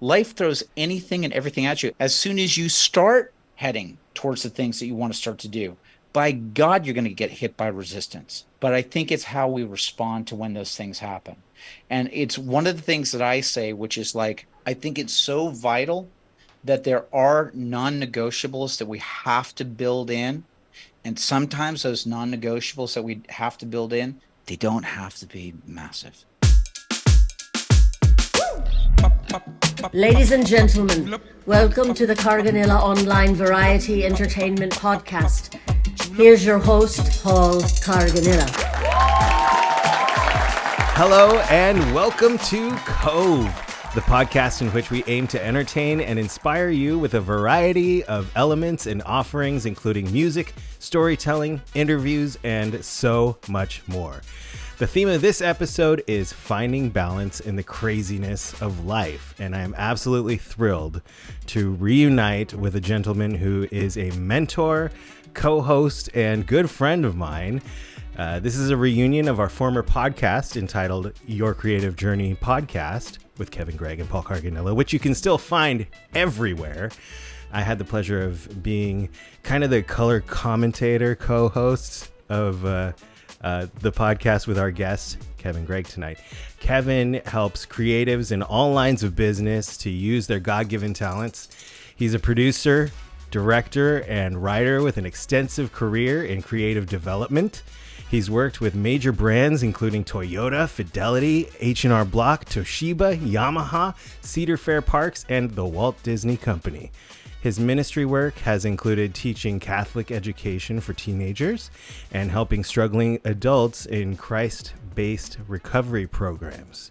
life throws anything and everything at you. As soon as you start heading towards the things that you want to start to do, by God, you're going to get hit by resistance. But I think it's how we respond to when those things happen. And it's one of the things that I say, which is like, I think it's so vital that there are non-negotiables that we have to build in. And sometimes those non-negotiables that we have to build in, they don't have to be massive. Ladies and gentlemen, welcome to the Carganilla Online Variety Entertainment Podcast. Here's your host, Paul Carganilla. Hello and welcome to COVE, the podcast in which we aim to entertain and inspire you with a variety of elements and offerings, including music, storytelling, interviews, and so much more. The theme of this episode is finding balance in the craziness of life, and I am absolutely thrilled to reunite with a gentleman who is a mentor, co-host, and good friend of mine. This is a reunion of our former podcast entitled Your Creative Journey Podcast with Kevin Gregg and Paul Carganilla, which you can still find everywhere. I had the pleasure of being kind of the color commentator co-host of the podcast with our guest, Kevin Gregg, tonight. Kevin helps creatives in all lines of business to use their God-given talents. He's a producer, director, and writer with an extensive career in creative development. He's worked with major brands including Toyota, Fidelity, H&R Block, Toshiba, Yamaha, Cedar Fair Parks, and the Walt Disney Company. His ministry work has included teaching Catholic education for teenagers and helping struggling adults in Christ-based recovery programs.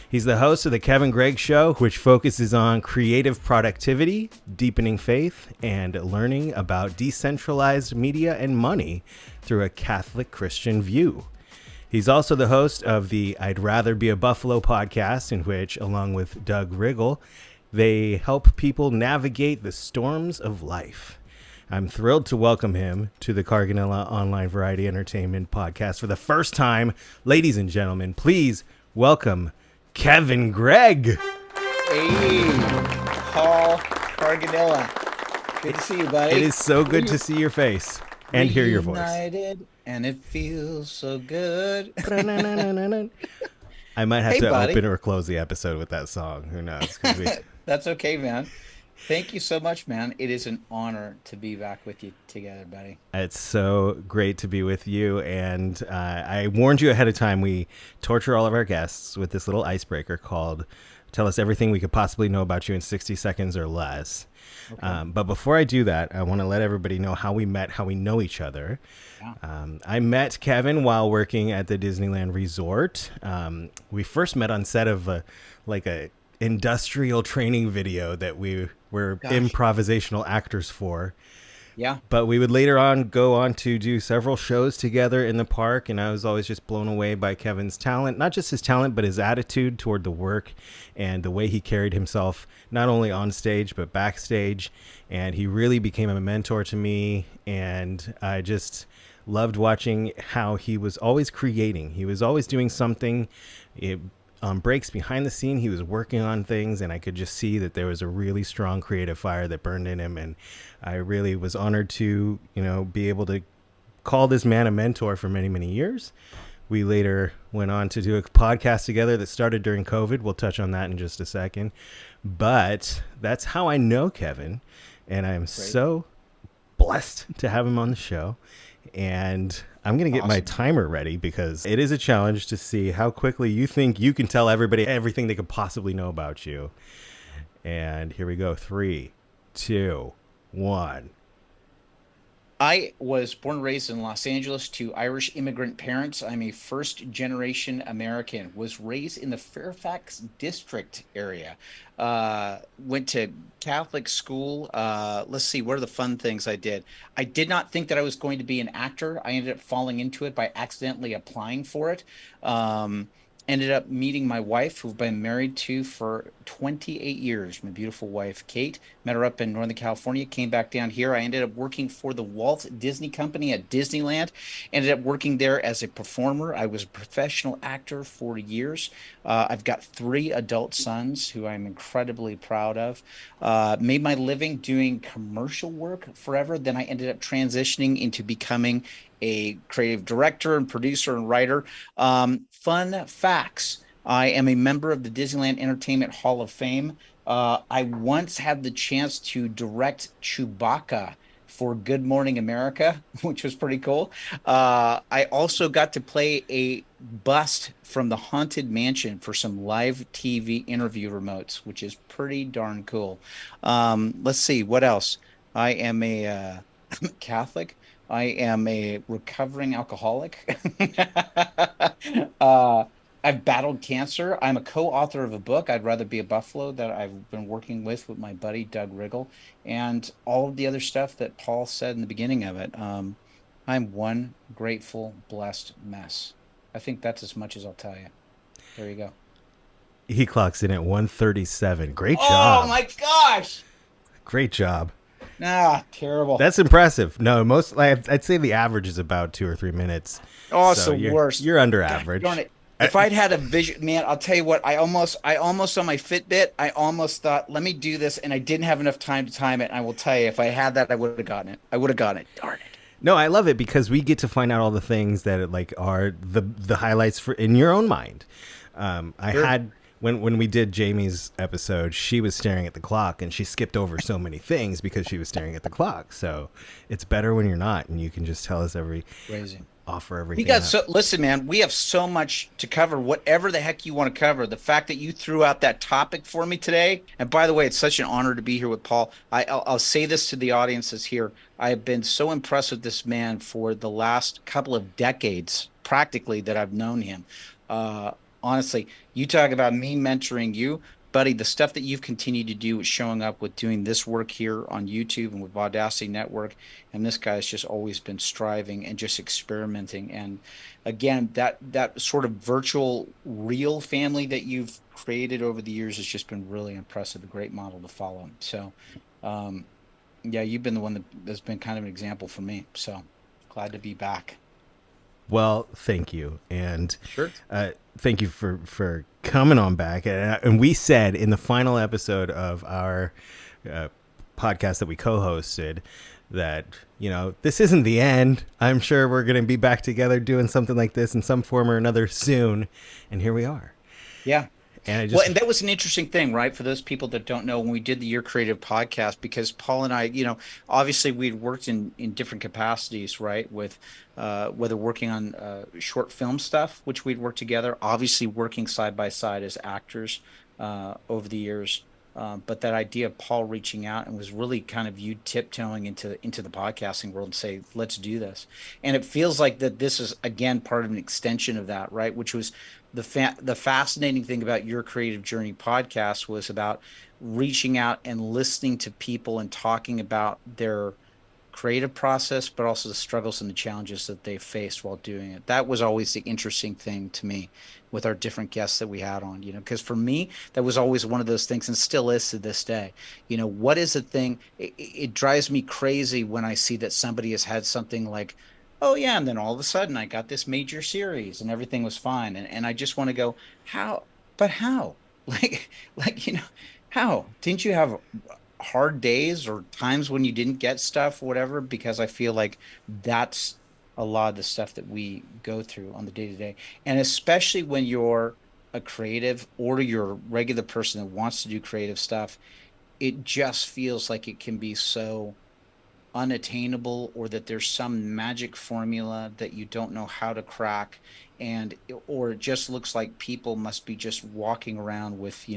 He's the host of the Kevin Gregg Show, which focuses on creative productivity, deepening faith, and learning about decentralized media and money through a Catholic Christian view. He's also the host of the I'd Rather Be a Buffalo podcast, in which, along with Doug Riggle, they help people navigate the storms of life. I'm thrilled to welcome him to the Carganilla Online Variety Entertainment Podcast for the first time. Ladies and gentlemen, please welcome Kevin Gregg. Hey, Paul Carganilla. Good to see you, buddy. It is so good to see your face and hear your voice. Reunited, and it feels so good. I might have Hey, to buddy. open or close the episode with that song. Who knows? 'Cause That's okay, man. Thank you so much, man. It is an honor to be back with you together, buddy. It's so great to be with you. And I warned you ahead of time. We torture all of our guests with this little icebreaker called Tell Us Everything We Could Possibly Know About You in 60 Seconds or Less. Okay. But before I do that, I want to let everybody know how we met, how we know each other. Yeah. I met Kevin while working at the Disneyland Resort. We first met on set of a industrial training video that we were improvisational actors for. Yeah. But we would later on go on to do several shows together in the park, and I was always just blown away by Kevin's talent, not just his talent, but his attitude toward the work and the way he carried himself, not only on stage, but backstage. And he really became a mentor to me, and I just loved watching how he was always creating. He was always doing something. On breaks behind the scene, he was working on things, and I could just see that there was a really strong creative fire that burned in him. And I really was honored to, be able to call this man a mentor for many, many years. We later went on to do a podcast together that started during COVID. We'll touch on that in just a second. But that's how I know Kevin, and I'm so blessed to have him on the show. And I'm going to get my timer ready because it is a challenge to see how quickly you think you can tell everybody everything they could possibly know about you. And here we go. 3, 2, 1. I was born and raised in Los Angeles to Irish immigrant parents. I'm a first-generation American. Was raised in the Fairfax district area. Went to Catholic school. Let's see, what are the fun things I did? I did not think that I was going to be an actor. I ended up falling into it by accidentally applying for it. ended up meeting my wife, who've been married to for 28 years. My beautiful wife, Kate. Met her up in Northern California, came back down here. I ended up working for the Walt Disney Company at Disneyland. Ended up working there as a performer. I was a professional actor for years. I've got three adult sons who I'm incredibly proud of. Made my living doing commercial work forever. Then I ended up transitioning into becoming a creative director and producer and writer. Fun facts. I am a member of the Disneyland Entertainment Hall of Fame. I once had the chance to direct Chewbacca for Good Morning America, which was pretty cool. I also got to play a bust from the Haunted Mansion for some live TV interview remotes, which is pretty darn cool. Let's see, what else? I am a Catholic. I am a recovering alcoholic. uh, I've battled cancer. I'm a co-author of a book, I'd Rather Be a Buffalo, that I've been working with my buddy Doug Riggle, and all of the other stuff that Paul said in the beginning of it. I'm one grateful, blessed mess. I think that's as much as I'll tell you. There you go. He clocks in at 137. Great Oh job. my gosh. Great job. Ah, terrible. That's impressive. No, most I'd say the average is about 2 or 3 minutes. Oh, So it's the worst. You're under God average. darn it. If I'd had a vision, man, I'll tell you what, I almost on my Fitbit, I almost thought, let me do this, and I didn't have enough time to time it. And I will tell you, if I had that, I would have gotten it. I would have gotten it. Darn it. No, I love it because we get to find out all the things that like are the highlights for in your own mind. I Sure. had when we did Jamie's episode, she was staring at the clock and she skipped over so many things because she was staring at the clock. So it's better when you're not, and you can just tell us Crazy. offer We everything got up. so listen, man, we have so much to cover. Whatever the heck you want to cover. The fact that you threw out that topic for me today, and by the way, it's such an honor to be here with Paul. I'll say this to the audiences here. I have been so impressed with this man for the last couple of decades, practically, that I've known him. Honestly, you talk about me mentoring you, buddy. The stuff that you've continued to do with showing up with doing this work here on YouTube and with Audacity Network, and this guy's just always been striving and just experimenting. And again, that sort of virtual real family that you've created over the years has just been really impressive. A great model to follow. So, yeah, you've been the one that's been kind of an example for me. So glad to be back. Well, thank you, and Sure. thank you for coming on back. And we said in the final episode of our podcast that we co-hosted that this isn't the end. I'm sure we're going to be back together doing something like this in some form or another soon, and here we are. Yeah. And Well, and that was an interesting thing, right? For those people that don't know, when we did the Your Creative podcast, because Paul and I, obviously we'd worked in different capacities, right? With whether working on short film stuff, which we'd worked together, obviously working side by side as actors over the years. But that idea of Paul reaching out and was really kind of you tiptoeing into the podcasting world and say, let's do this. And it feels like that this is, again, part of an extension of that, right? Which was the fascinating thing about Your Creative Journey podcast was about reaching out and listening to people and talking about their creative process, but also the struggles and the challenges that they faced while doing it. That was always the interesting thing to me with our different guests that we had on, because for me, that was always one of those things, and still is to this day. What is the thing? It drives me crazy when I see that somebody has had something like, oh yeah, and then all of a sudden I got this major series and everything was fine. And I just want to go, how? But how? Like, how? Didn't you have hard days or times when you didn't get stuff, whatever? Because I feel like that's a lot of the stuff that we go through on the day to day. And especially when you're a creative or you're a regular person that wants to do creative stuff, it just feels like it can be so unattainable, or that there's some magic formula that you don't know how to crack, or it just looks like people must be just walking around with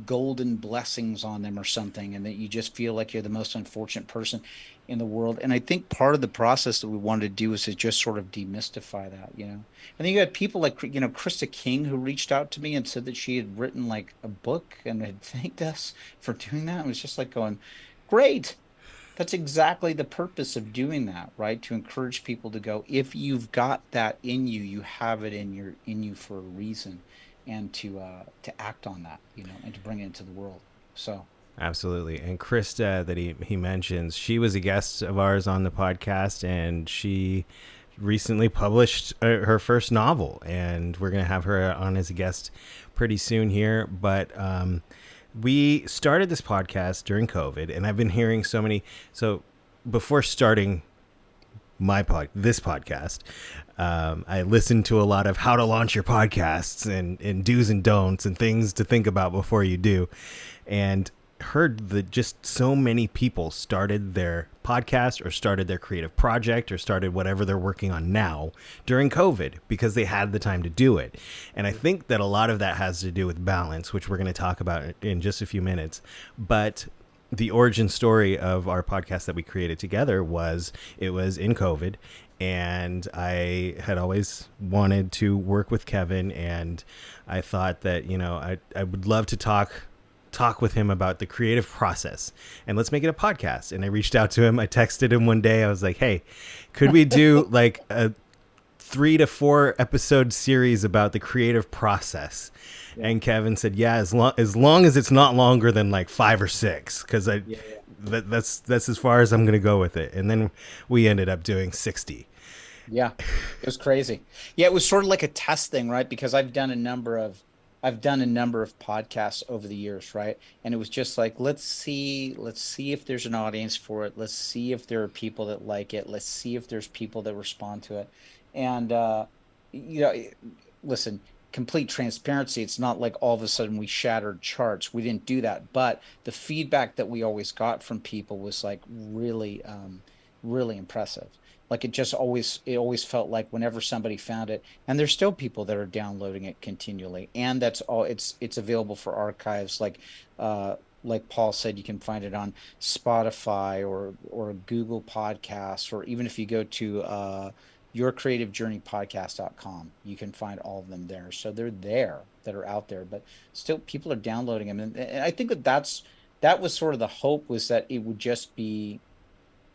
golden blessings on them or something, and that you just feel like you're the most unfortunate person in the world. And I think part of the process that we wanted to do is to just sort of demystify that. And then you had people like Krista King, who reached out to me and said that she had written like a book and had thanked us for doing that. It was just like going, great. That's exactly the purpose of doing that, right? To encourage people to go, if you've got that in you, you have it in you for a reason, and to act on that, and to bring it into the world. So Absolutely. And Krista, that he mentions, she was a guest of ours on the podcast, and she recently published her first novel, and we're going to have her on as a guest pretty soon here. But we started this podcast during COVID, and I've been hearing so many. So before starting this podcast, I listened to a lot of how to launch your podcasts and do's and don'ts and things to think about before you do, and heard that just so many people started their podcast or started their creative project or started whatever they're working on now during COVID because they had the time to do it. And I think that a lot of that has to do with balance, which we're going to talk about in just a few minutes. But the origin story of our podcast that we created together was in COVID, and I had always wanted to work with Kevin, and I thought that, I would love to talk with him about the creative process, and let's make it a podcast. And I reached out to him. I texted him one day. I was like, hey, could we do like a 3 to 4 episode series about the creative process? And Kevin said, yeah, as long as it's not longer than like 5 or 6, because that's as far as I'm going to go with it. And then we ended up doing 60. yeah, it was crazy. Yeah, it was sort of like a test thing, right? Because I've done a number of podcasts over the years, right? And it was just like, let's see if there's an audience for it. Let's see if there are people that like it. Let's see if there's people that respond to it. And you know, listen, complete transparency, it's not like all of a sudden we shattered charts. We didn't do that, but the feedback that we always got from people was like really really impressive. Like it always felt like whenever somebody found it, and there's still people that are downloading it continually, and that's all, it's available for archives, like Paul said, you can find it on Spotify or Google Podcasts, or even if you go to yourcreativejourneypodcast.com, you can find all of them there. So they're there, that are out there, but still people are downloading them. And I think that was sort of the hope, was that it would just be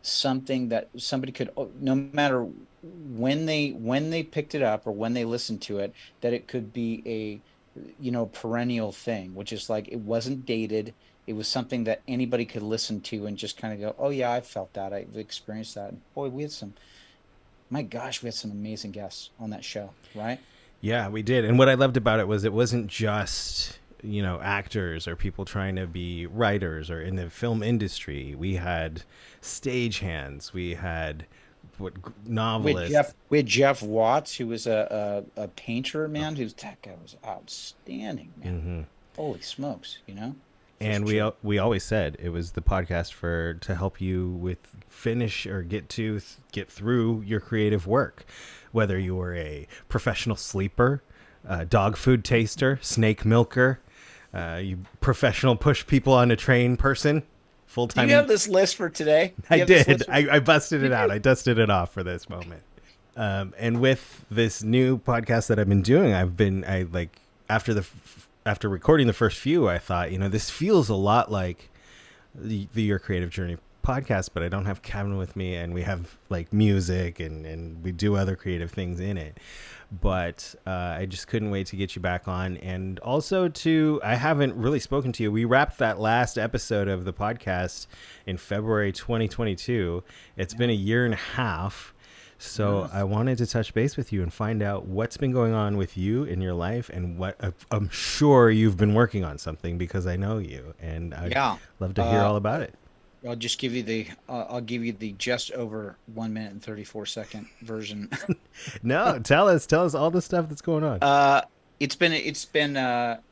something that somebody could, no matter when they picked it up or when they listened to it, that it could be a perennial thing, which is like, it wasn't dated. It was something that anybody could listen to and just kind of go, oh yeah, I felt that, I've experienced that. And boy, my gosh, we had some amazing guests on that show, right? Yeah, we did. And what I loved about it was it wasn't just, actors or people trying to be writers or in the film industry. We had stagehands. We had novelists. We had Jeff Watts, who was a painter, man. That guy was outstanding, man. Mm-hmm. Holy smokes, And we always said it was the podcast to help you with finish or get through your creative work, whether you were a professional sleeper, dog food taster, snake milker, you professional push people on a train person, full time. Do you have this list for today? I did. I busted it out. I dusted it off for this moment. And with this new podcast that I've been doing, after recording the first few, I thought, this feels a lot like the Your Creative Journey podcast, but I don't have Kevin with me, and we have like music and we do other creative things in it. But I just couldn't wait to get you back on. And also I haven't really spoken to you. We wrapped that last episode of the podcast in February 2022. It's been a year and a half. So I wanted to touch base with you and find out what's been going on with you in your life, and what I'm sure you've been working on something, because I know you, and I'd love to hear all about it. I'll just give you the just over 1 minute and 34-second version. No, tell us all the stuff that's going on. It's been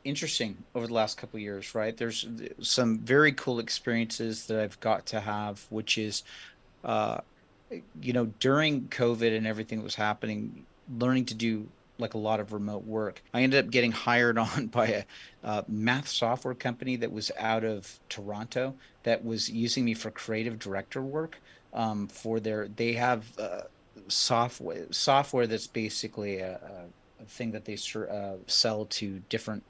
interesting over the last couple of years, right? There's some very cool experiences that I've got to have, which is, during COVID and everything that was happening, learning to do like a lot of remote work. I ended up getting hired on by a math software company that was out of Toronto, that was using me for creative director work. They have software that's basically a thing that they sell to different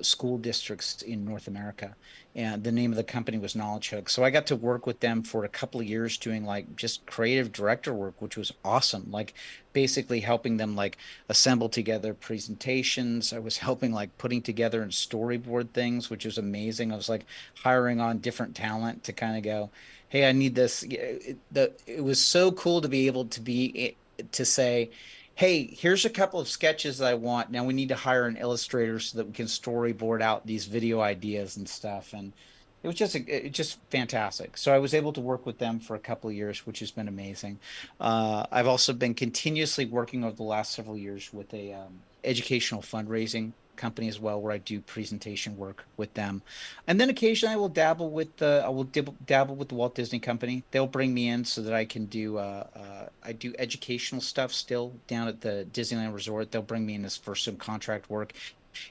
school districts in North America. And the name of the company was Knowledge Hook. So I got to work with them for a couple of years doing like just creative director work, which was awesome. Like basically helping them like assemble together presentations. I was helping like putting together and storyboard things, which was amazing. I was like hiring on different talent to kind of go, hey, I need this. It was so cool to be able to to say, hey, here's a couple of sketches that I want. Now we need to hire an illustrator so that we can storyboard out these video ideas and stuff. And it was just fantastic. So I was able to work with them for a couple of years, which has been amazing. I've also been continuously working over the last several years with a educational fundraising company as well, where I do presentation work with them. And then occasionally I will dabble with the Walt Disney Company. They'll bring me in so that I can do I do educational stuff still down at the Disneyland Resort. They'll bring me in as for some contract work.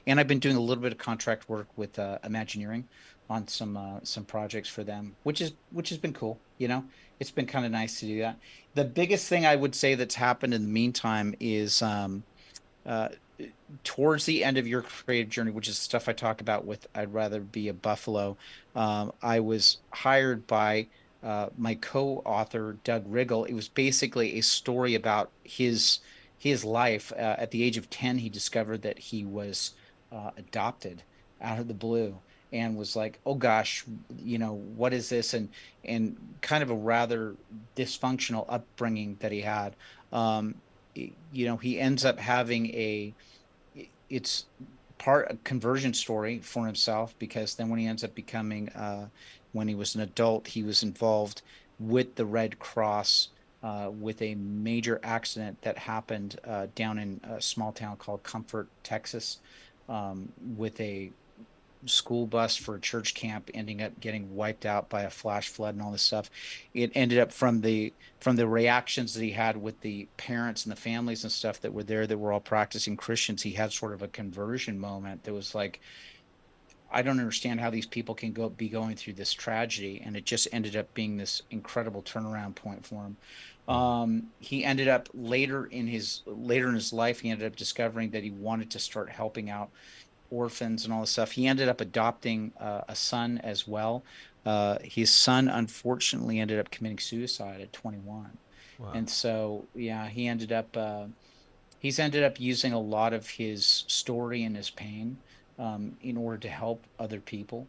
And I've been doing a little bit of contract work with Imagineering on some projects for them, which has been cool, you know. It's been kind of nice to do that. The biggest thing I would say that's happened in the meantime is uh, towards the end of your creative journey, which is stuff I talk about with I'd rather be a buffalo. I was hired by my co-author Doug Riggle. It was basically a story about his life. At the age of 10, he discovered that he was adopted out of the blue and was like, "Oh gosh, you know, what is this?" And kind of a rather dysfunctional upbringing that he had. Um, you know, he ends up having it's part a conversion story for himself, because then when he ends up becoming when he was an adult, he was involved with the Red Cross with a major accident that happened down in a small town called Comfort, Texas, with a school bus for a church camp ending up getting wiped out by a flash flood and all this stuff. It ended up from the reactions that he had with the parents and the families and stuff that were there that were all practicing Christians. He had sort of a conversion moment that was like, I don't understand how these people can be going through this tragedy. And it just ended up being this incredible turnaround point for him. He ended up later in his life, he ended up discovering that he wanted to start helping out orphans and all this stuff. He ended up adopting a son as well. His son unfortunately ended up committing suicide at 21. Wow. And so, yeah, he's ended up using a lot of his story and his pain in order to help other people.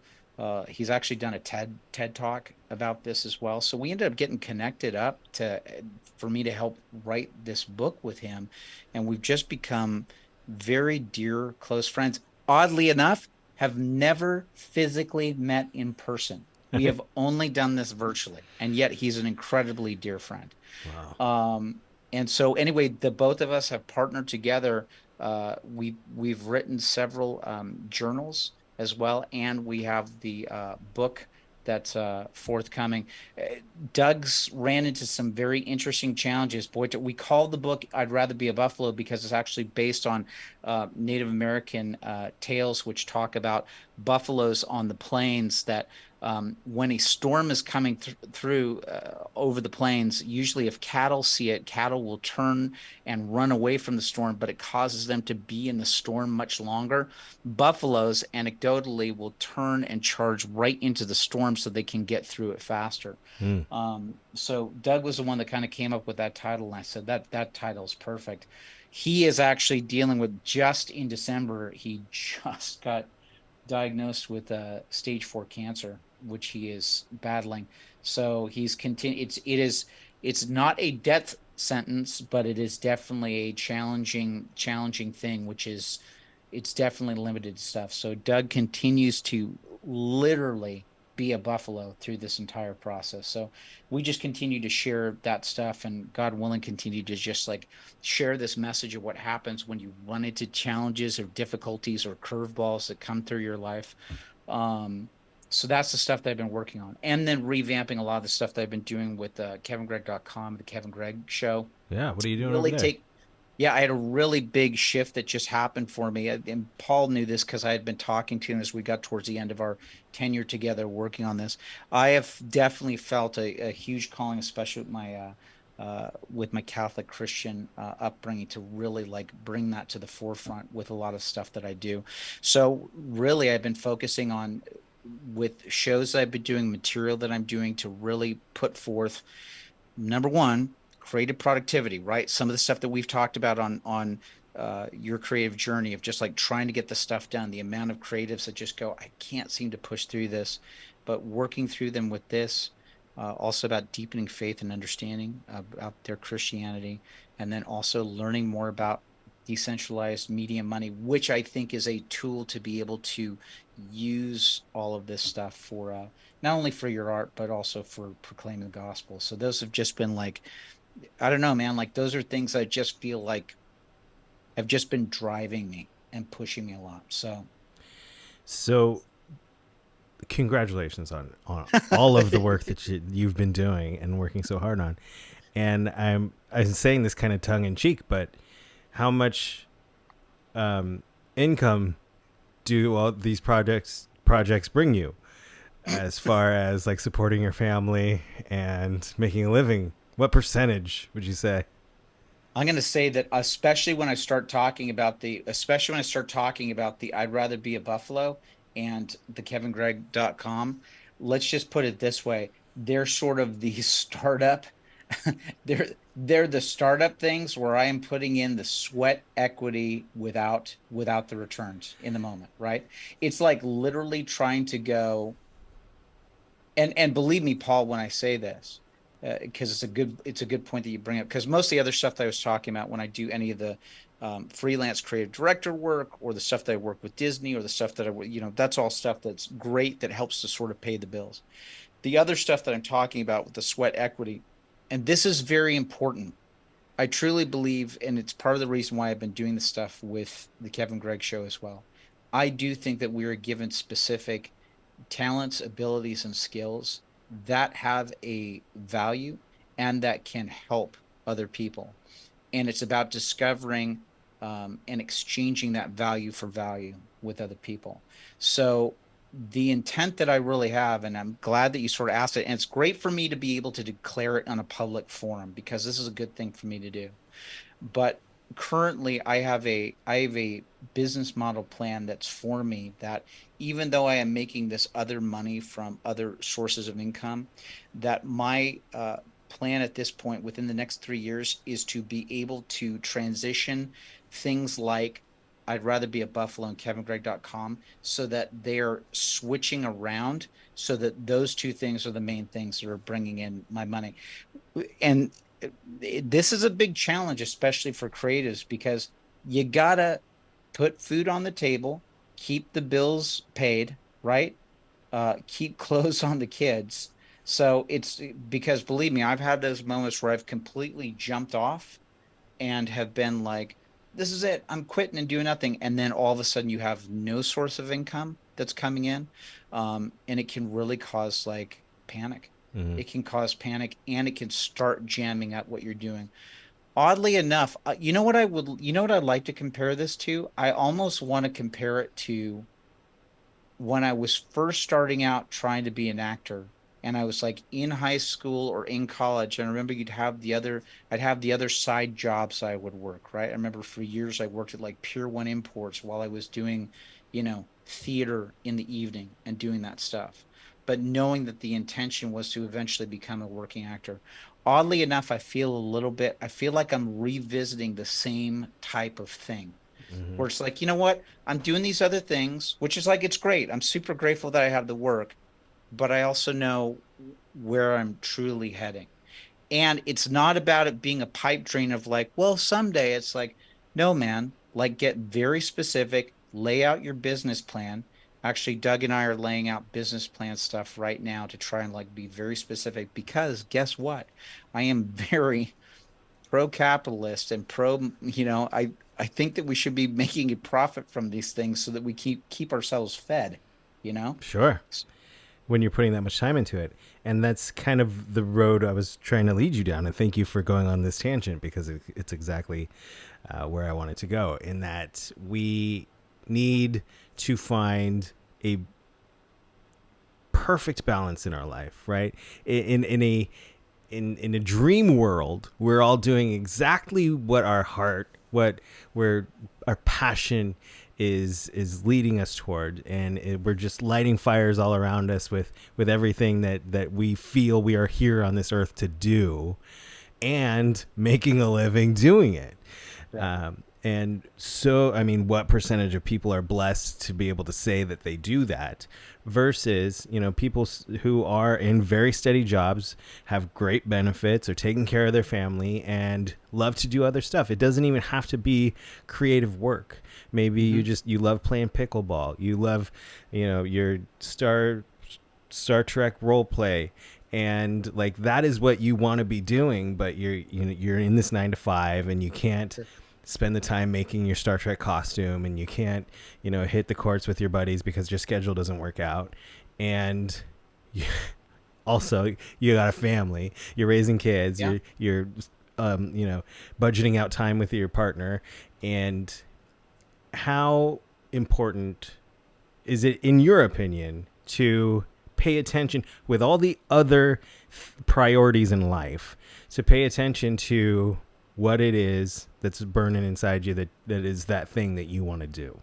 He's actually done a TED talk about this as well. So we ended up getting connected up to for me to help write this book with him, and we've just become very dear, close friends. Oddly enough, have never physically met in person. We have only done this virtually, and yet he's an incredibly dear friend. Wow. And so anyway, the both of us have partnered together. We've written several journals as well, and we have the book that's forthcoming. Doug's ran into some very interesting challenges. Boy, we call the book "I'd Rather Be a Buffalo" because it's actually based on Native American tales, which talk about buffaloes on the plains that when a storm is coming through over the plains, usually if cattle see it, cattle will turn and run away from the storm, but it causes them to be in the storm much longer. Buffaloes, anecdotally, will turn and charge right into the storm so they can get through it faster. Mm. So Doug was the one that kind of came up with that title, and I said that title is perfect. He is actually dealing with, just in December, he just got diagnosed with stage 4 cancer, which he is battling. So he's it's not a death sentence, but it is definitely a challenging thing, which is it's definitely limited stuff. So Doug continues to literally be a buffalo through this entire process. So we just continue to share that stuff, and God willing, continue to just like share this message of what happens when you run into challenges or difficulties or curveballs that come through your life. So that's the stuff that I've been working on, and then revamping a lot of the stuff that I've been doing with KevinGregg.com, the Kevin Gregg Show. Yeah. What are you doing over Really there? take Yeah, I had a really big shift that just happened for me. And Paul knew this because I had been talking to him as we got towards the end of our tenure together working on this. I have definitely felt a huge calling, especially with with my Catholic Christian upbringing to really like bring that to the forefront with a lot of stuff that I do. So really, I've been focusing on with shows I've been doing, material that I'm doing to really put forth number one, creative productivity, right? Some of the stuff that we've talked about on your creative journey of just like trying to get the stuff done, the amount of creatives that just go, I can't seem to push through this, but working through them with this, also about deepening faith and understanding about their Christianity, and then also learning more about decentralized media money, which I think is a tool to be able to use all of this stuff for not only for your art, but also for proclaiming the gospel. So those have just been like, I don't know, man, like those are things I just feel like have just been driving me and pushing me a lot. So congratulations on all of the work that you've been doing and working so hard on. And I'm saying this kind of tongue in cheek, but how much income do all these projects bring you as far as like supporting your family and making a living? What percentage would you say? I'm going to say that especially when I start talking about the I'd rather be a buffalo and the kevingregg.com, let's just put it this way. They're sort of the startup. they're the startup things where I am putting in the sweat equity without the returns in the moment, right? It's like literally trying to go, and believe me, Paul, when I say this, because it's a good point that you bring up, because most of the other stuff that I was talking about when I do any of the freelance creative director work or the stuff that I work with Disney or the stuff that that's all stuff that's great that helps to sort of pay the bills. The other stuff that I'm talking about with the sweat equity, and this is very important. I truly believe, and it's part of the reason why I've been doing this stuff with the Kevin Gregg Show as well. I do think that we are given specific talents, abilities, and skills that have a value and that can help other people. And it's about discovering and exchanging that value for value with other people. So the intent that I really have, and I'm glad that you sort of asked it, and it's great for me to be able to declare it on a public forum because this is a good thing for me to do. But currently I have a business model plan that's for me that even though I am making this other money from other sources of income, that my plan at this point within the next 3 years is to be able to transition things like I'd rather be a buffalo and kevingregg.com so that they're switching around so that those two things are the main things that are bringing in my money. And this is a big challenge, especially for creatives, because you gotta put food on the table, keep the bills paid, right? Keep clothes on the kids. So it's because believe me, I've had those moments where I've completely jumped off and have been like, this is it, I'm quitting and doing nothing. And then all of a sudden you have no source of income that's coming in. And it can really cause like panic. Mm-hmm. It can cause panic and it can start jamming up what you're doing. Oddly enough, you know what I'd like to compare this to? I almost want to compare it to when I was first starting out trying to be an actor and I was like in high school or in college. And I remember I'd have the other side jobs I would work, right? I remember for years I worked at like Pier 1 Imports while I was doing, theater in the evening and doing that stuff. But knowing that the intention was to eventually become a working actor. Oddly enough, I feel like I'm revisiting the same type of thing Mm-hmm. where it's like, you know what? I'm doing these other things, which is like, it's great. I'm super grateful that I have the work, but I also know where I'm truly heading. And it's not about it being a pipe dream of like, well, someday. It's like, no, man, like get very specific, lay out your business plan. Actually, Doug and I are laying out business plan stuff right now to try and like be very specific because guess what? I am very pro-capitalist and I think that we should be making a profit from these things so that we keep ourselves fed, you know? Sure. When you're putting that much time into it. And that's kind of the road I was trying to lead you down. And thank you for going on this tangent because it's exactly where I wanted to go, in that we need to find a perfect balance in our life, right? In in a dream world, we're all doing exactly what our heart, what where our passion is leading us toward, and we're just lighting fires all around us with everything that we feel we are here on this earth to do, and making a living doing it. Yeah. And so, I mean, what percentage of people are blessed to be able to say that they do that versus, people who are in very steady jobs, have great benefits, are taking care of their family, and love to do other stuff. It doesn't even have to be creative work. Maybe you love playing pickleball. You love, your Star Trek role play. And like, that is what you want to be doing, but you're in this 9 to 5 and you can't spend the time making your Star Trek costume, and you can't, hit the courts with your buddies because your schedule doesn't work out. And also you got a family, you're raising kids, Yeah. you're budgeting out time with your partner. And how important is it, in your opinion, to pay attention with all the other priorities in life, to pay attention to what it is that's burning inside you, that is that thing that you want to do?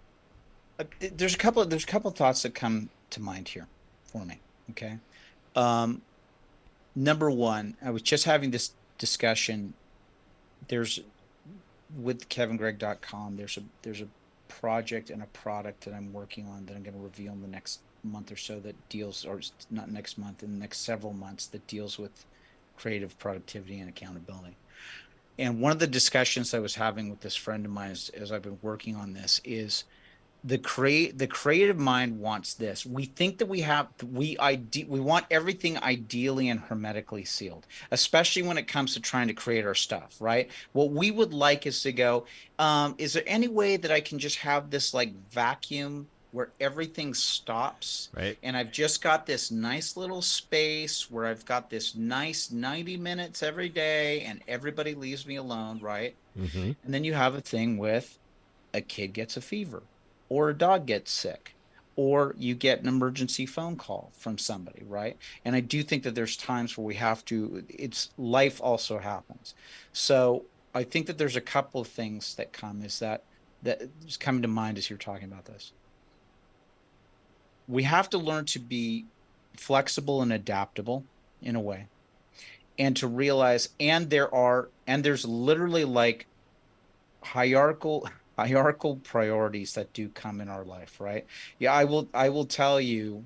There's a couple of thoughts that come to mind here for me. Okay. Number one, I was just having this discussion. There's with KevinGregg.com, there's a project and a product that I'm working on that I'm going to reveal in the next month or so, that deals, or not next month, in the next several months, that deals with creative productivity and accountability. And one of the discussions I was having with this friend of mine as I've been working on this is the creative mind wants this. We think that we want everything ideally and hermetically sealed, especially when it comes to trying to create our stuff, right? What we would like is to go, is there any way that I can just have this like vacuum where everything stops, Right. and I've just got this nice little space where I've got this nice 90 minutes every day and everybody leaves me alone, right? Mm-hmm. And then you have a thing with a kid gets a fever, or a dog gets sick, or you get an emergency phone call from somebody, right? And I do think that there's times where we have to, it's life also happens. So I think that there's a couple of things that come is that is coming to mind as you're talking about this. We have to learn to be flexible and adaptable in a way, and to realize, and there's literally like hierarchical priorities that do come in our life, right? Yeah, I will tell you,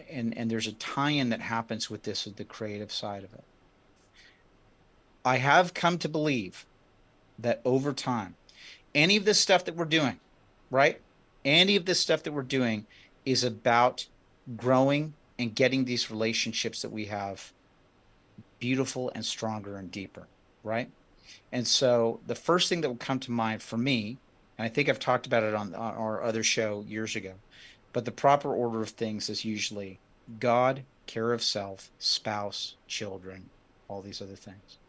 and there's a tie-in that happens with this, with the creative side of it. I have come to believe that over time, any of this stuff that we're doing, right? Any of this stuff that we're doing is about growing and getting these relationships that we have beautiful and stronger and deeper, right? And so the first thing that would come to mind for me, and I think I've talked about it on our other show years ago, but the proper order of things is usually God, care of self, spouse, children, all these other things,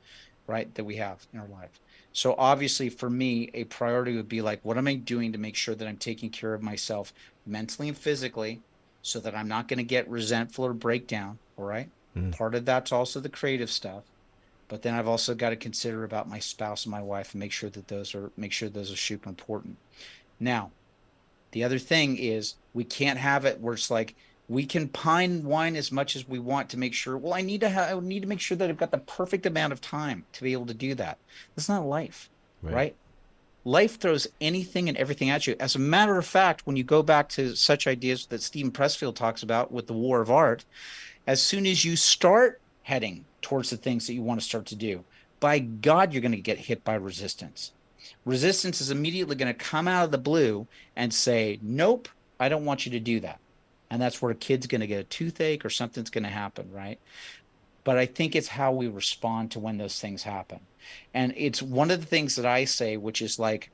right, that we have in our life. So obviously for me, a priority would be like, what am I doing to make sure that I'm taking care of myself mentally and physically, so that I'm not going to get resentful or break down, all right? Part of that's also the creative stuff. But then I've also got to consider about my spouse and my wife and make sure those are super important. Now, the other thing is, we can't have it where it's like we can pine whine as much as we want to make sure, well, I need to make sure that I've got the perfect amount of time to be able to do that. That's not life, right? Life throws anything and everything at you. As a matter of fact, when you go back to such ideas that Stephen Pressfield talks about with the war of art, as soon as you start heading towards the things that you want to start to do, by God, you're going to get hit by resistance. Resistance is immediately going to come out of the blue and say, nope, I don't want you to do that. And that's where a kid's going to get a toothache or something's going to happen, right? But I think it's how we respond to when those things happen. And it's one of the things that I say, which is like,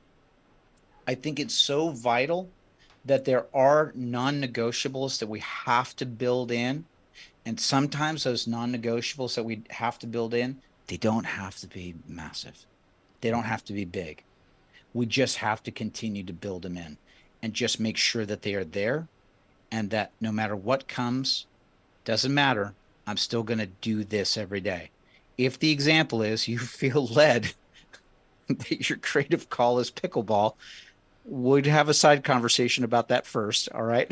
I think it's so vital that there are non-negotiables that we have to build in. And sometimes those non-negotiables that we have to build in, they don't have to be massive. They don't have to be big. We just have to continue to build them in and just make sure that they are there, and that no matter what comes, doesn't matter, I'm still going to do this every day. if the example is you feel led that your creative call is pickleball, we'd have a side conversation about that first. All right.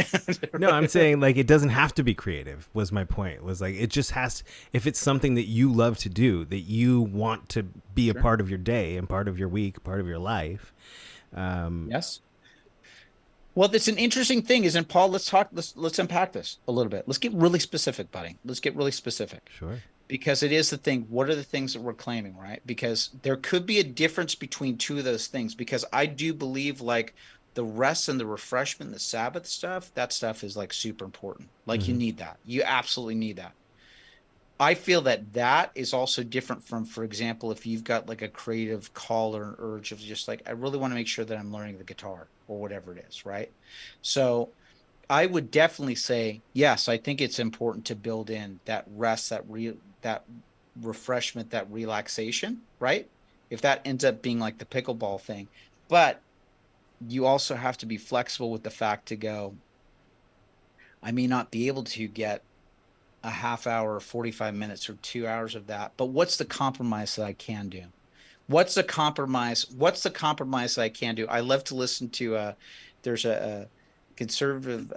No, I'm saying like it doesn't have to be creative was my point. Was like it just has if it's something that you love to do, that you want to be a Sure. part of your day and part of your week, part of your life. Yes. Well, that's an interesting thing, isn't Paul? Let's unpack this a little bit. Let's get really specific, buddy. Let's get really specific. Sure. Because it is the thing. What are the things that we're claiming, right? Because there could be a difference between two of those things. Because I do believe like the rest and the refreshment, the Sabbath stuff, that stuff is like super important. Like you need that. You absolutely need that. I feel that that is also different from, for example, if you've got like a creative call or an urge of just like, I really want to make sure that I'm learning the guitar or whatever it is, right? So I would definitely say, yes, I think it's important to build in that rest, that refreshment, that relaxation, right? If that ends up being like the pickleball thing. But you also have to be flexible with the fact to go, I may not be able to get a half hour, 45 minutes, or 2 hours of that, but what's the compromise that I can do? What's the compromise? What's the compromise that I can do? I love to listen to there's a conservative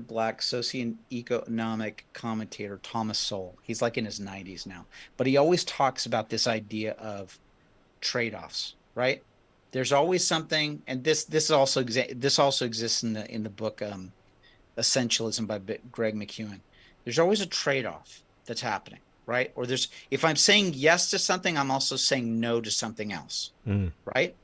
black socioeconomic commentator, Thomas Sowell. He's like in his 90s now, but he always talks about this idea of trade-offs, right? There's always something, and this also exists in the book Essentialism by Greg McKeown. There's always a trade-off that's happening, right? Or if I'm saying yes to something, I'm also saying no to something else, right?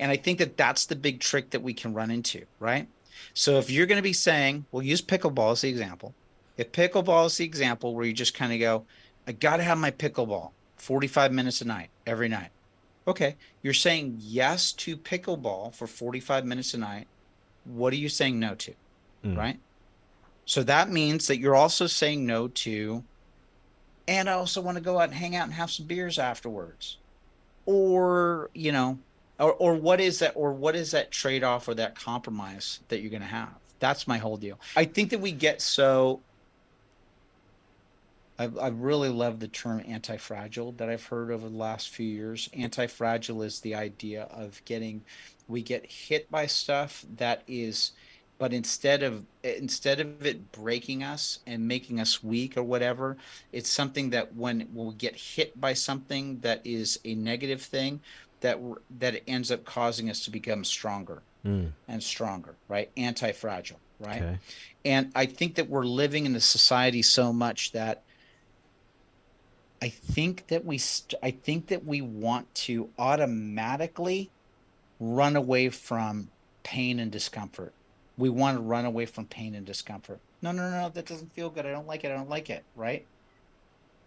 And I think that that's the big trick that we can run into, right? So if you're going to be saying, we'll use pickleball as the example. If pickleball is the example where you just kind of go, I got to have my pickleball 45 minutes a night, every night. Okay. You're saying yes to pickleball for 45 minutes a night. What are you saying no to, right? So that means that you're also saying no to, and I also want to go out and hang out and have some beers afterwards. Or, or what is that trade-off or that compromise that you're going to have? That's my whole deal. I think that we get I really love the term anti-fragile that I've heard over the last few years. Anti-fragile is the idea of we get hit by stuff that is, but instead of it breaking us and making us weak or whatever, it's something that when we get hit by something that is a negative thing, that it ends up causing us to become stronger and stronger, right? Anti-fragile, right? Okay. And I think that we're living in a society so much that I think that we want to automatically run away from pain and discomfort. We want to run away from pain and discomfort. No, that doesn't feel good. I don't like it, right?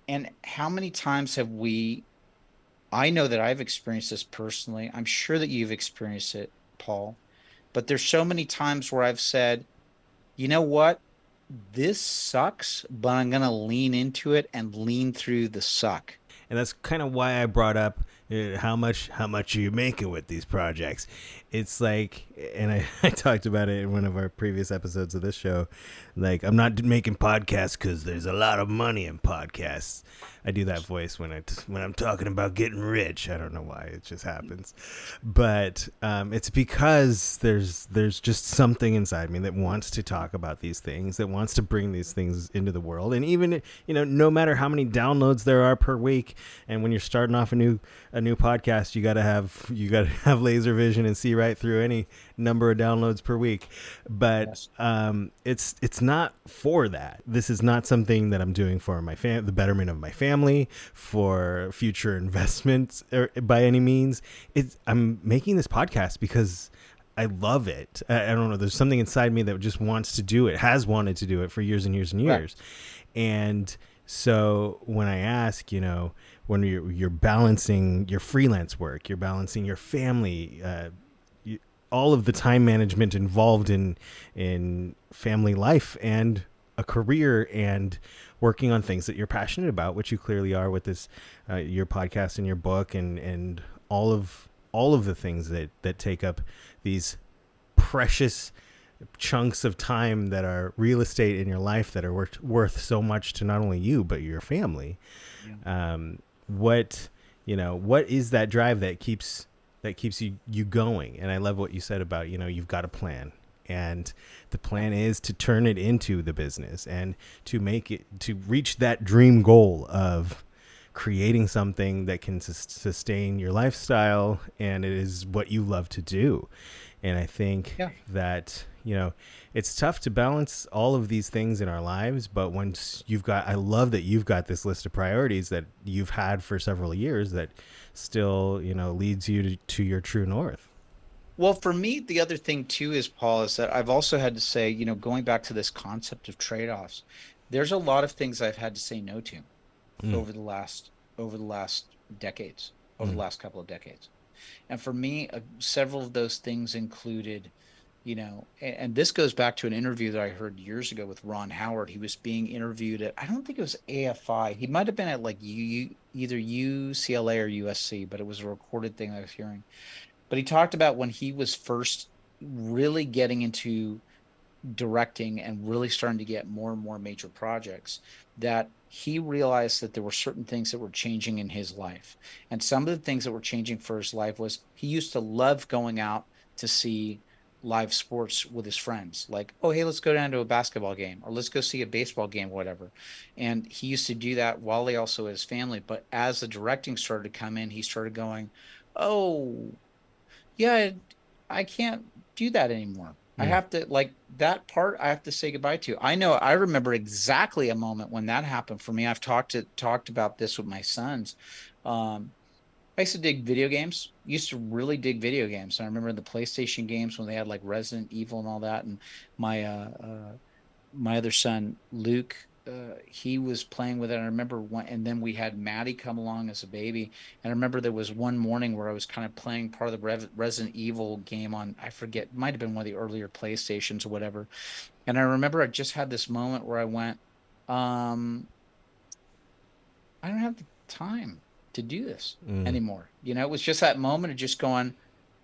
And how many times I know that I've experienced this personally. I'm sure that you've experienced it, Paul. But there's so many times where I've said, you know what? This sucks, but I'm going to lean into it and lean through the suck. And that's kind of why I brought up how much are you making with these projects? It's like, and I talked about it in one of our previous episodes of this show. Like, I'm not making podcasts because there's a lot of money in podcasts. I do that voice when I'm talking about getting rich. I don't know why, it just happens. But it's because there's just something inside me that wants to talk about these things, that wants to bring these things into the world. And even, no matter how many downloads there are per week, and when you're starting off a new podcast, you gotta have laser vision and see right through any number of downloads per week. But yes. It's not for that. This is not something that I'm doing for the betterment of my family, for future investments by any means. I'm making this podcast because I love it. I don't know. There's something inside me that just wants to do it, has wanted to do it for years and years and years. Right. And so when I ask, when you're balancing your freelance work, you're balancing your family, all of the time management involved in family life and a career and working on things that you're passionate about, which you clearly are with this, your podcast and your book and all of the things that take up these precious chunks of time that are real estate in your life that are worth so much to not only you, but your family. Yeah. what is that drive that keeps you going? And I love what you said about, you've got a plan, and the plan is to turn it into the business and to reach that dream goal of creating something that can sustain your lifestyle, and it is what you love to do. And I think that, it's tough to balance all of these things in our lives, but once I love that you've got this list of priorities that you've had for several years that still, leads you to your true north. Well, for me, the other thing too is, Paul, is that I've also had to say, going back to this concept of trade-offs, there's a lot of things I've had to say no to over the last decades, over the last couple of decades. And for me, several of those things included, and this goes back to an interview that I heard years ago with Ron Howard. He was being interviewed at, I don't think it was AFI. He might have been at like either UCLA or USC, but it was a recorded thing I was hearing. But he talked about when he was first really getting into directing and really starting to get more and more major projects, that he realized that there were certain things that were changing in his life. And some of the things that were changing for his life was he used to love going out to see live sports with his friends, like, oh, hey, let's go down to a basketball game, or let's go see a baseball game, whatever. And he used to do that while he also had his family. But as the directing started to come in, he started going, oh, yeah, I can't do that anymore. I have to, like, that part I have to say goodbye to. I remember exactly a moment when that happened for me. I've talked about this with my sons. I used to dig video games, used to really dig video games. And I remember the PlayStation games when they had like Resident Evil and all that. And my other son, Luke, he was playing with it. I remember and then we had Maddie come along as a baby. And I remember there was one morning where I was kind of playing part of the Resident Evil game on, I forget, it might have been one of the earlier PlayStations or whatever. And I remember I just had this moment where I went, I don't have the time to do this anymore. It was just that moment of just going,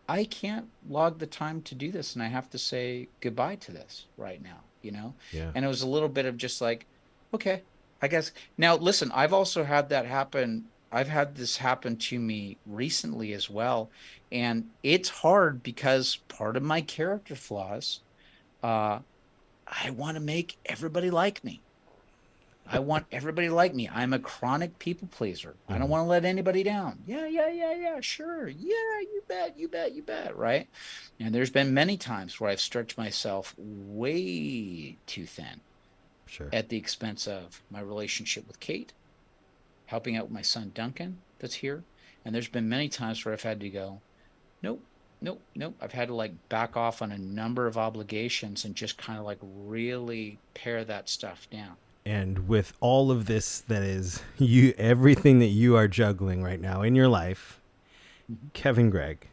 I can't log the time to do this, and I have to say goodbye to this right now, Yeah. And it was a little bit of just like, okay, I guess. Now, listen, I've also had that happen. I've had this happen to me recently as well. And it's hard because part of my character flaws, I want to make everybody like me. I want everybody to like me. I'm a chronic people pleaser. I don't want to let anybody down. Yeah, sure. Yeah, you bet, right? And there's been many times where I've stretched myself way too thin. Sure. At the expense of my relationship with Kate, helping out with my son Duncan that's here. And there's been many times where I've had to go, nope. I've had to like back off on a number of obligations and just kind of like really pare that stuff down. And with all of this that is everything that you are juggling right now in your life, Kevin Gregg,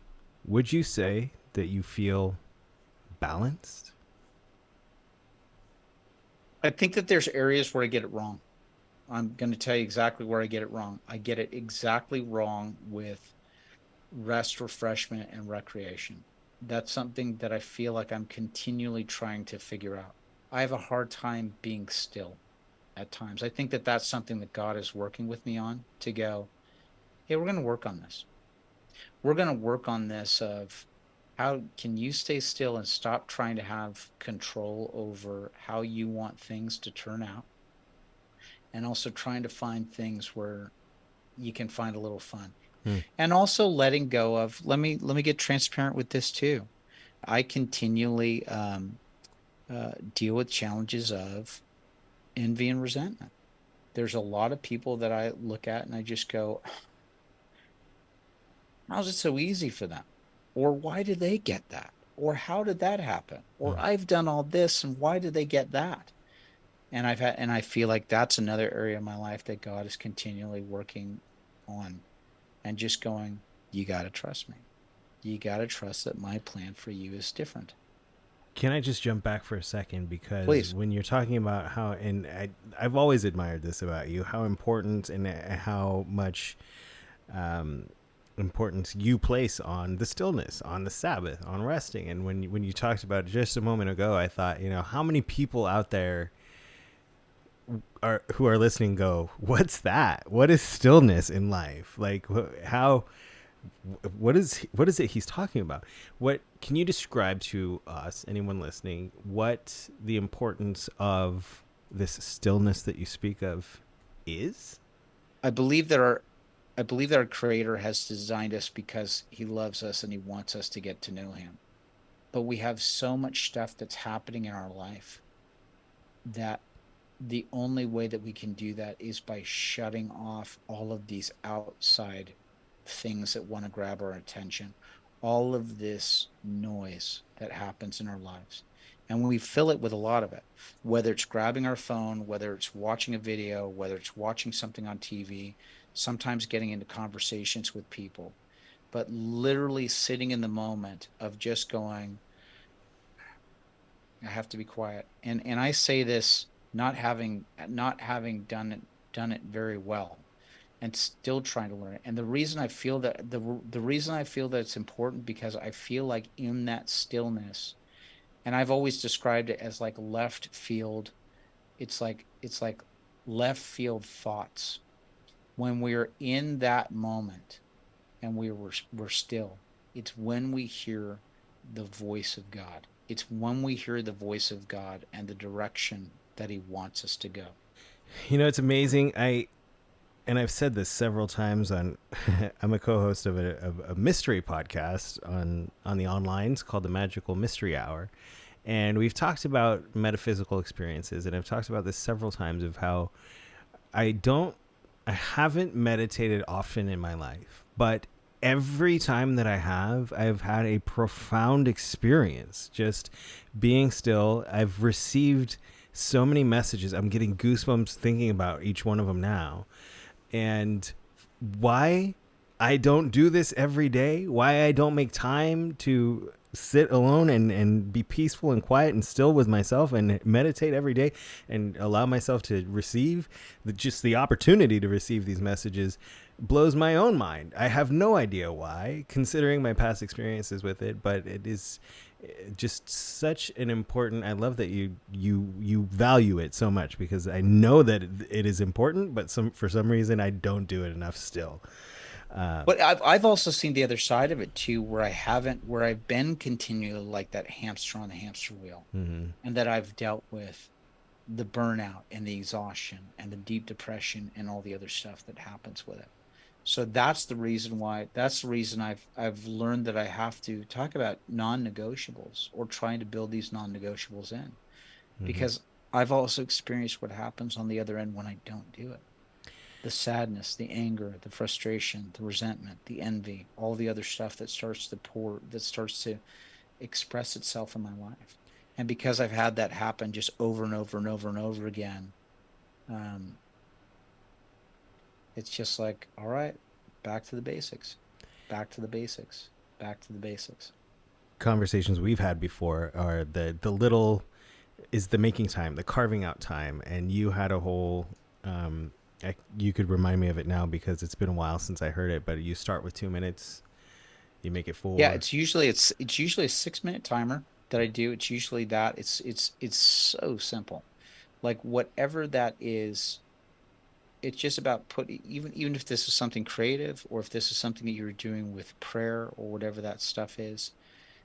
would you say that you feel balanced? I think that there's areas where I get it wrong. I'm going to tell you exactly where I get it wrong. I get it exactly wrong with rest, refreshment, and recreation. That's something that I feel like I'm continually trying to figure out. I have a hard time being still at times. I think that that's something that God is working with me on, to go, hey, we're going to work on this. We're going to work on this of, how can you stay still and stop trying to have control over how you want things to turn out? And also trying to find things where you can find a little fun. And also letting go of, let me get transparent with this too. I continually deal with challenges of envy and resentment. There's a lot of people that I look at and I just go, how's it so easy for them? Or why did they get that? Or how did that happen? Or I've done all this and why did they get that? And I feel like that's another area of my life that God is continually working on, and just going, you got to trust me. You got to trust that my plan for you is different. Can I just jump back for a second? Because Please. When you're talking about how, and I've always admired this about you, how important and how much importance you place on the stillness, on the Sabbath, on resting. And when you talked about it just a moment ago, I thought, how many people out there who are listening go, what's that? What is stillness in life? Like how, what is it he's talking about? What can you describe to us, anyone listening, what the importance of this stillness that you speak of is? I believe that our creator has designed us because he loves us and he wants us to get to know him. But we have so much stuff that's happening in our life that the only way that we can do that is by shutting off all of these outside things that want to grab our attention, all of this noise that happens in our lives. And we fill it with a lot of it, whether it's grabbing our phone, whether it's watching a video, whether it's watching something on TV, sometimes getting into conversations with people, but literally sitting in the moment of just going, I have to be quiet. And I say this not having done it very well and still trying to learn it. And the reason I feel that the reason I feel that it's important because I feel like in that stillness, and I've always described it as like left field, it's like left field thoughts. When we're in that moment and we're still, it's when we hear the voice of God. It's when we hear the voice of God and the direction that he wants us to go. You know, it's amazing. And I've said this several times on I'm a co-host of a mystery podcast on the onlines called the Magical Mystery Hour. And we've talked about metaphysical experiences, and I've talked about this several times of how I haven't meditated often in my life, but every time that I've had a profound experience just being still. I've received so many messages. I'm getting goosebumps thinking about each one of them now. And why I don't do this every day, why I don't make time to sit alone and be peaceful and quiet and still with myself and meditate every day and allow myself to receive just the opportunity to receive these messages blows my own mind. I have no idea why, considering my past experiences with it, but it is just such an important. I love that you value it so much, because I know that it is important, but for some reason I don't do it enough still. But I've also seen the other side of it too, where I've been continually like that hamster on the hamster wheel, Mm-hmm. and that I've dealt with the burnout and the exhaustion and the deep depression and all the other stuff that happens with it. So that's the reason why. That's the reason I've learned that I have to talk about non-negotiables, or trying to build these non-negotiables in, Mm-hmm. because I've also experienced what happens on the other end when I don't do it. The sadness, the anger, the frustration, the resentment, the envy, all the other stuff that starts to express itself in my life. And because I've had that happen just over and over and over and over again, um, it's just like, all right, back to the basics, back to the basics, back to the basics. Conversations we've had before are the little is the making time, the carving out time, and you had a whole. You could remind me of it now because it's been a while since I heard it. But you start with 2 minutes, you make it Yeah, 4. it's usually a 6 minute timer that I do. It's usually that. It's so simple. Like whatever that is, it's just about even if this is something creative, or if this is something that you're doing with prayer or whatever that stuff is,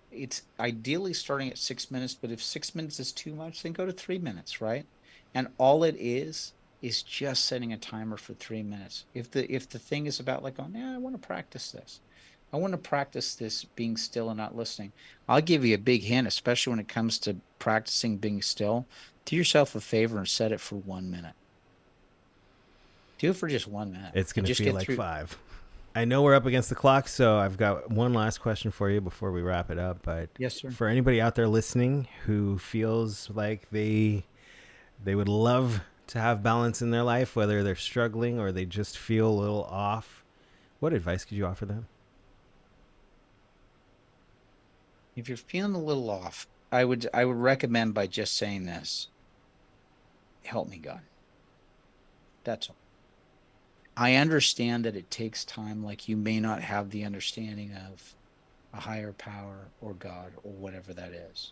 it's ideally starting at 6 minutes. But if 6 minutes is too much, then go to 3 minutes, right? And all it is just setting a timer for 3 minutes. If the thing is about like, oh yeah, I want to practice this, I want to practice this being still and not listening, I'll give you a big hint, especially when it comes to practicing being still. Do yourself a favor and set it for 1 minute. Do it for just 1 minute It's and gonna just feel get like through. 5. I know we're up against the clock, so I've got one last question for you before we wrap it up. But Yes, sir. for anybody out there listening who feels like they would love to have balance in their life, whether they're struggling or they just feel a little off, what advice could you offer them? If you're feeling a little off, I would recommend by just saying this: help me, God. That's all. I understand that it takes time, like you may not have the understanding of a higher power or God or whatever that is.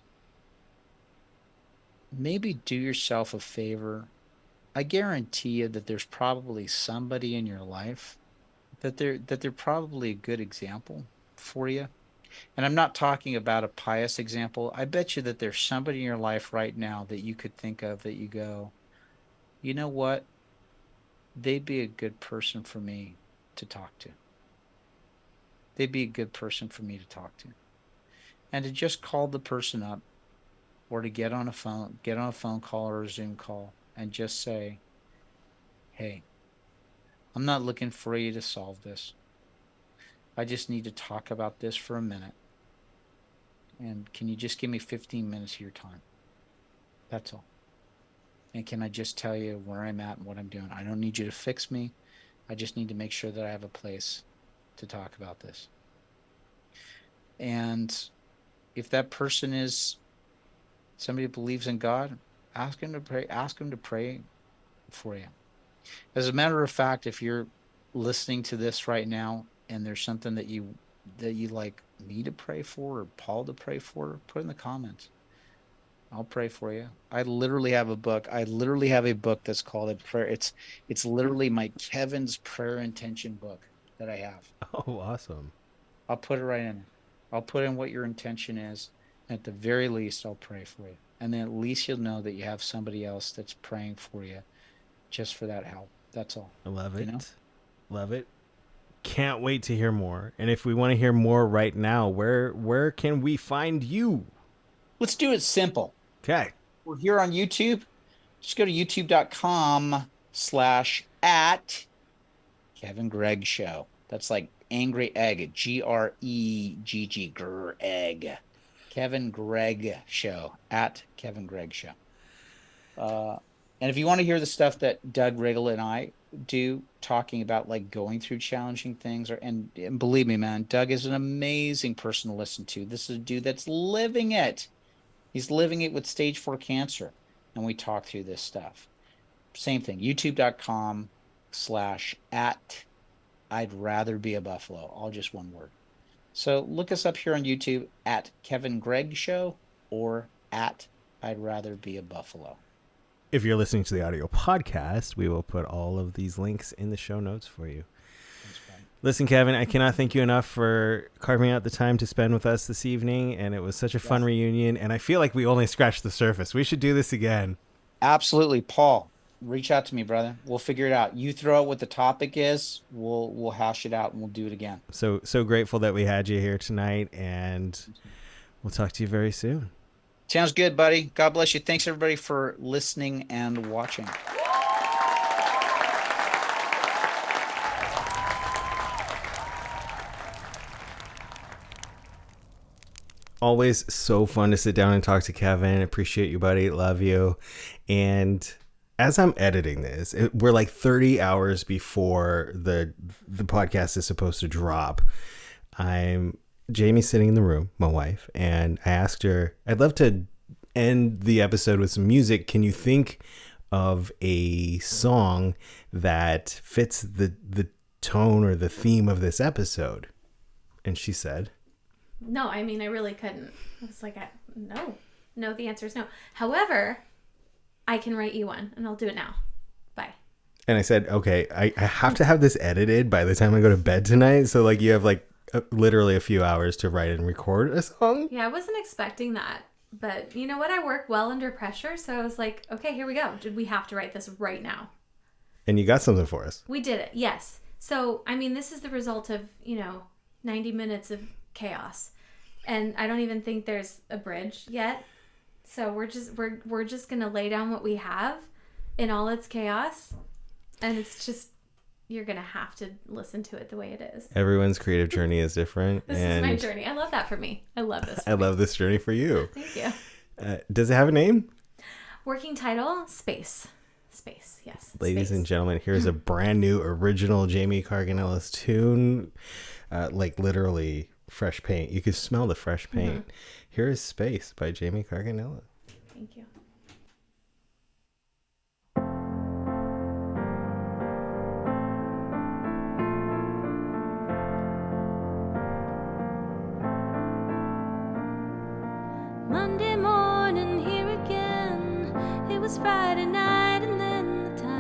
Maybe do yourself a favor I guarantee you that there's probably somebody in your life that they're probably a good example for you. And I'm not talking about a pious example. I bet you that there's somebody in your life right now that you could think of that you go, you know what? They'd be a good person for me to talk to. They'd be a good person for me to talk to. And to just call the person up or to get on a phone call or a Zoom call and just say, hey, I'm not looking for you to solve this. I just need to talk about this for a minute. And can you just give me 15 minutes of your time? That's all. And can I just tell you where I'm at and what I'm doing? I don't need you to fix me. I just need to make sure that I have a place to talk about this. And if that person is somebody who believes in God, ask him to pray for you. As a matter of fact, if you're listening to this right now and there's something that you like me to pray for or Paul to pray for, put in the comments. I'll pray for you. I literally have a book. That's called a prayer. It's literally my Kevin's prayer intention book that I have. Oh, awesome. I'll put it right in. I'll put in what your intention is. At the very least, I'll pray for you. And then at least you'll know that you have somebody else that's praying for you just for that help. That's all. I love it. You know? Love it. Can't wait to hear more. And if we want to hear more right now, where can we find you? Let's do it simple. Okay. We're here on YouTube. Just go to youtube.com/@ Kevin Gregg Show. That's like angry egg, Gregg, egg. Kevin Gregg Show, @ Kevin Gregg Show. And if you want to hear the stuff that Doug Riggle and I do, talking about like going through challenging things, and believe me, man, Doug is an amazing person to listen to. This is a dude that's living it. He's living it with stage 4 cancer. And we talk through this stuff. Same thing, youtube.com/@ I'd rather be a buffalo. All just one word. So look us up here on YouTube @ Kevin Gregg Show or @ I'd rather be a buffalo. If you're listening to the audio podcast, we will put all of these links in the show notes for you. Listen, Kevin, I cannot thank you enough for carving out the time to spend with us this evening. And it was such a fun reunion. And I feel like we only scratched the surface. We should do this again. Absolutely. Paul, reach out to me, brother. We'll figure it out. You throw out what the topic is. We'll hash it out and we'll do it again. So grateful that we had you here tonight. And we'll talk to you very soon. Sounds good, buddy. God bless you. Thanks, everybody, for listening and watching. Always so fun to sit down and talk to Kevin. Appreciate you, buddy. Love you. And as I'm editing this, we're like 30 hours before the podcast is supposed to drop. Jamie's sitting in the room, my wife, and I asked her, I'd love to end the episode with some music. Can you think of a song that fits the tone or the theme of this episode? And she said, no, I mean, I really couldn't. I was like, no, the answer is no. However, I can write you one and I'll do it now. Bye. And I said, okay, I have to have this edited by the time I go to bed tonight. So like you have like literally a few hours to write and record a song. Yeah, I wasn't expecting that. But you know what? I work well under pressure. So I was like, okay, here we go. Did we have to write this right now? And you got something for us. We did it. Yes. So, I mean, this is the result of, 90 minutes of chaos. And I don't even think there's a bridge yet. So we're just going to lay down what we have in all its chaos. And it's just, you're going to have to listen to it the way it is. Everyone's creative journey is different. This is my journey. I love that for me. I love this. I love this journey for you. Thank you. Does it have a name? Working title, Space. Space, yes. Ladies and gentlemen, here's a brand new original Jamie Carganilla's tune. Like literally fresh paint. You could smell the fresh paint. Mm-hmm. Here is Space by Jamie Carganilla. Thank you. Monday morning, here again. It was Friday night, and then the time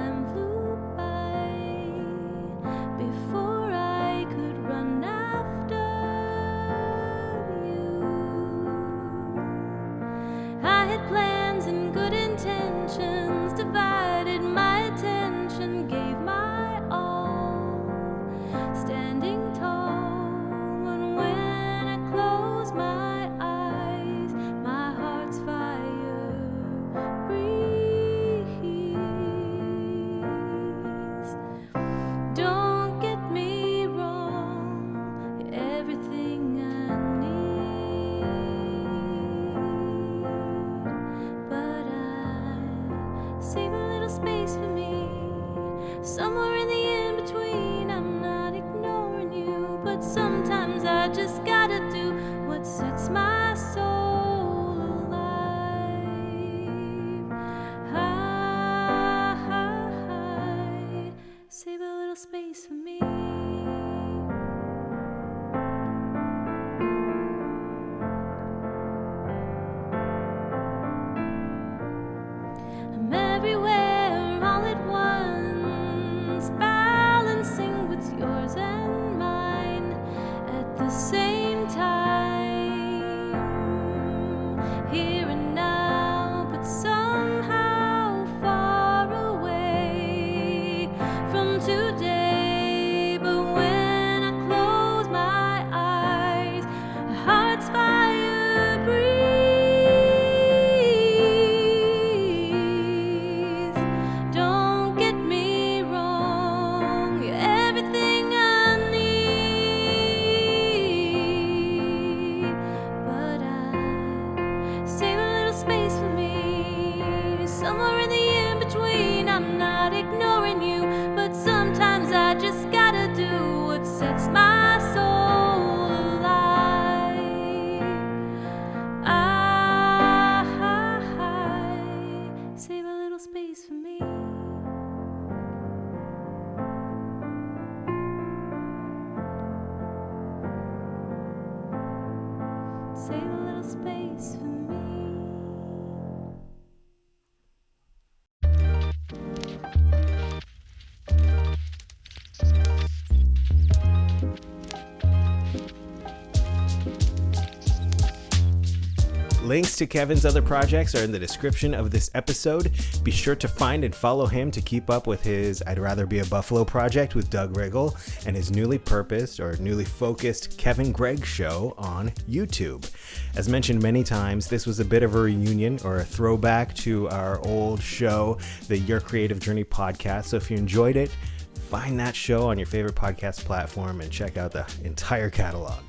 somewhere in the in-between. I'm not ignoring you, but sometimes I just gotta do what sets my soul alive. Save a little space for me. I'm everywhere all at once, balancing what's yours and mine at the same time. Here and now, but somehow far away from today. But when I close my eyes, my heart's fire breathes. Don't get me wrong, you're everything I need. But I save a little space for me, somewhere in the in-between. I'm not ignoring you, but sometimes I just gotta do what sets my soul alive. Save a little space for me. Save a little space for me. Links to Kevin's other projects are in the description of this episode. Be sure to find and follow him to keep up with his I'd Rather Be a Buffalo project with Doug Riggle and his newly purposed or newly focused Kevin Gregg Show on YouTube. As mentioned many times, this was a bit of a reunion or a throwback to our old show, the Your Creative Journey podcast. So if you enjoyed it, find that show on your favorite podcast platform and check out the entire catalog.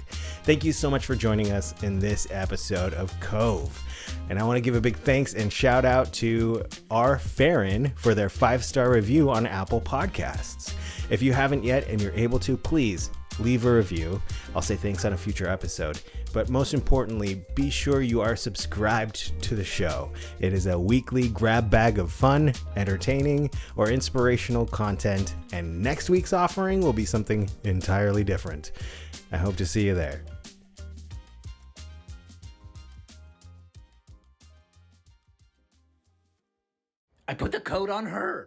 Thank you so much for joining us in this episode of COVE. And I want to give a big thanks and shout out to R. Farron for their 5-star review on Apple Podcasts. If you haven't yet and you're able to, please leave a review. I'll say thanks on a future episode. But most importantly, be sure you are subscribed to the show. It is a weekly grab bag of fun, entertaining, or inspirational content. And next week's offering will be something entirely different. I hope to see you there. I put the coat on her.